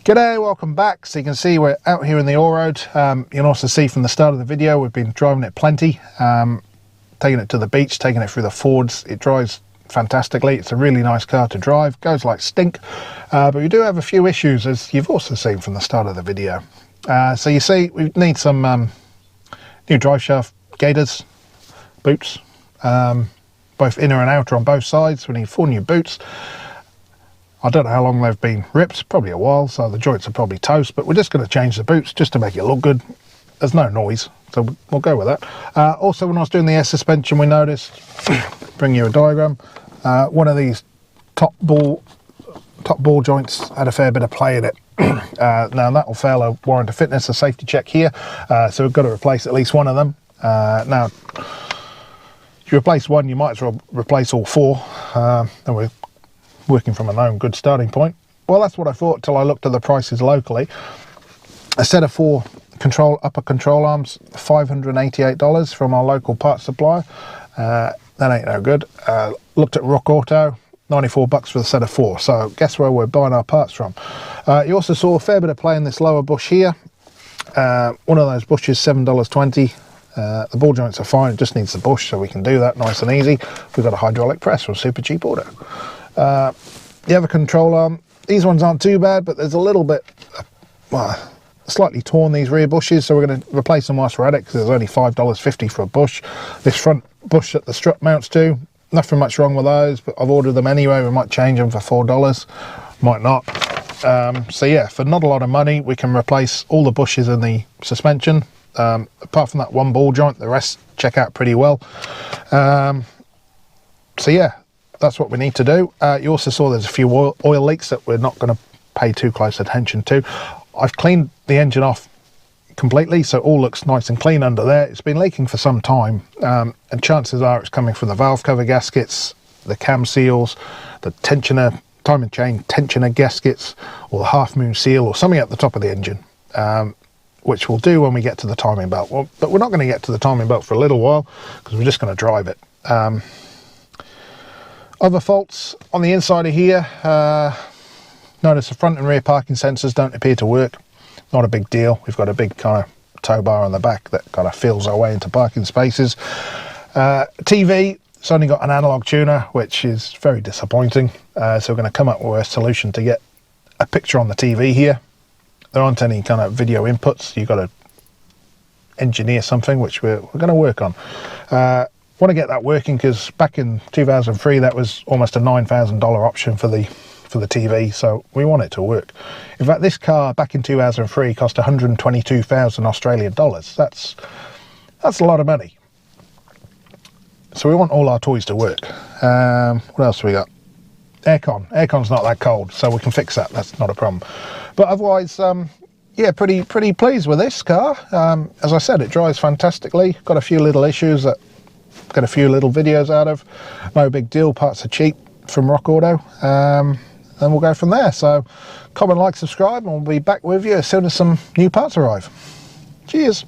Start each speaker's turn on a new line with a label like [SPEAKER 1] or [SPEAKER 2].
[SPEAKER 1] G'day, welcome back. So you can see we're out here in the allroad. You can also see from the start of the video we've been driving it plenty, taking it to the beach, taking it through the fords. It drives fantastically. It's a really nice car to drive, goes like stink, but we do have a few issues, as you've also seen from the start of the video. So you see we need some new drive shaft Gators boots, both inner and outer on both sides. We need 4 new boots. I don't know how long they've been ripped, probably a while, so the joints are probably toast, but we're just going to change the boots just to make it look good. There's no noise, so we'll go with that. Also, when I was doing the air suspension, we noticed, bring you a diagram, one of these top ball joints had a fair bit of play in it. Now that will fail a warrant of fitness, a safety check here, so we've got to replace at least one of them. Now, if you replace one, you might as well replace all 4, and we're working from a known good starting point. Well, that's what I thought till I looked at the prices locally. A set of 4 upper control arms, $588 from our local parts supplier. That ain't no good. Looked at Rockauto, $94 for the set of 4. So guess where we're buying our parts from. You also saw a fair bit of play in this lower bush here. One of those bushes, $7.20. The ball joints are fine, it just needs the bush, so we can do that nice and easy. We've got a hydraulic press from Supercheap Auto. The other control arm, these ones aren't too bad, but there's a little bit, slightly torn, these rear bushes, so we're going to replace them whilst we're at it, because there's only $5.50 for a bush. This front bush that the strut mounts to, nothing much wrong with those, but I've ordered them anyway. We might change them for $4, might not. So yeah, for not a lot of money, we can replace all the bushes in the suspension. Apart from that one ball joint, the rest check out pretty well. So yeah, that's what we need to do. You also saw there's a few oil leaks that we're not going to pay too close attention to. I've cleaned the engine off completely, so it all looks nice and clean under there. It's been leaking for some time, and chances are it's coming from the valve cover gaskets, the cam seals, the tensioner, timing chain tensioner gaskets, or the half moon seal, or something at the top of the engine, which we'll do when we get to the timing belt. Well, but we're not going to get to the timing belt for a little while, because we're just going to drive it. Other faults on the inside of here, notice the front and rear parking sensors don't appear to work. Not a big deal. We've got a big kind of tow bar on the back that kind of fills our way into parking spaces. TV, it's only got an analog tuner, which is very disappointing. So we're going to come up with a solution to get a picture on the TV here. There aren't any kind of video inputs. You've got to engineer something, which we're going to work on. Want to get that working, because back in 2003 that was almost a $9,000 option for the TV, so we want it to work. In fact, this car back in 2003 cost 122,000 Australian dollars. That's a lot of money. So we want all our toys to work. What else have we got? Aircon's not that cold, so we can fix that. That's not a problem. But otherwise, yeah, pretty pleased with this car. As I said, it drives fantastically. Got a few little issues that got a few little videos out of. No big deal, parts are cheap from Rockauto, and we'll go from there. So comment, like, subscribe, and we'll be back with you as soon as some new parts arrive. Cheers.